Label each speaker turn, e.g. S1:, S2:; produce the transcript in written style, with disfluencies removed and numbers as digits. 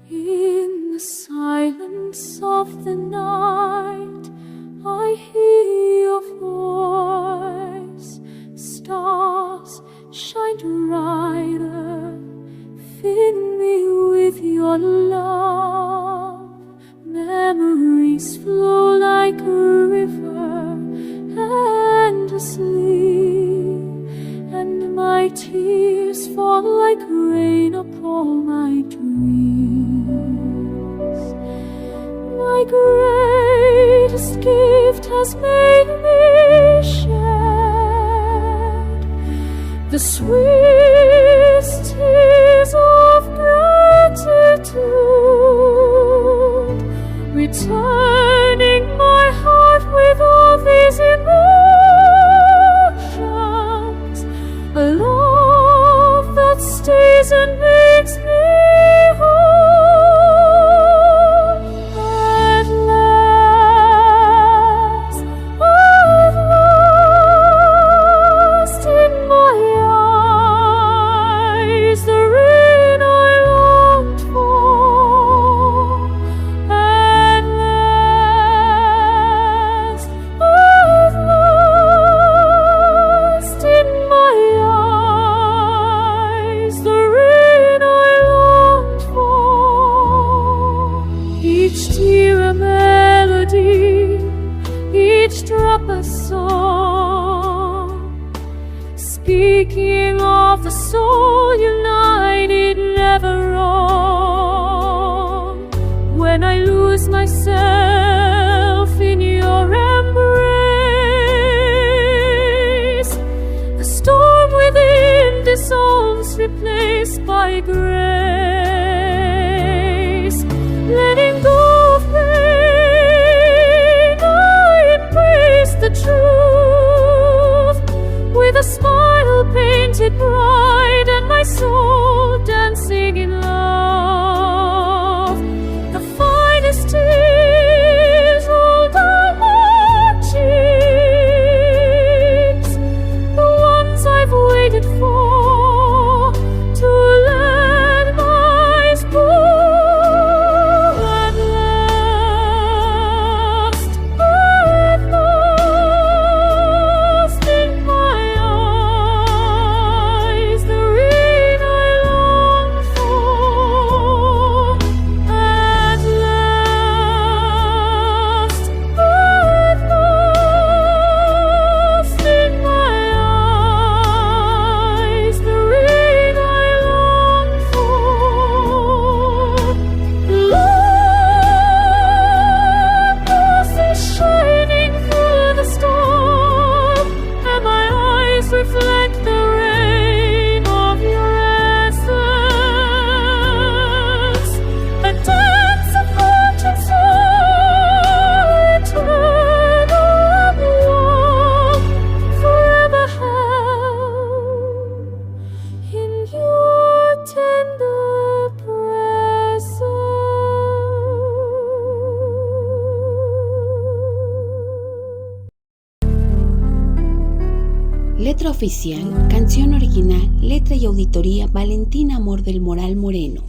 S1: In the silence of the night, I hear your voice. Stars shine brighter, fill me with your love. Memories flow like a river, endlessly, and my tears fall like rain upon my dreams. My greatest gift has made me shed the sweetest tears of gratitude, returning my heart with all these emotions, a love that stays and makes me whole. At last, in my eyes, the rain I longed for. At last, in my eyes, the rain I longed for. Each tear a melody, each drop a song, speaking of the soul united, never wrong. When I lose myself in your embrace, the storm within dissolves, replaced by grace. Letting go of pain, I embrace the truth with a smile painted bright and my soul dancing in love. The finest tears roll down my cheeks, the ones I've waited for to let my spoon. At last, in my eyes, the rain I longed for. At last, in my eyes, the rain I longed for. Love is shining through the storm, and my eyes reflect the rain of your essence. A dance of haunted soul, eternal and warm, forever held in your tender presence.
S2: Letra oficial, canción original, letra y auditoría Valentín Amor del Moral Moreno.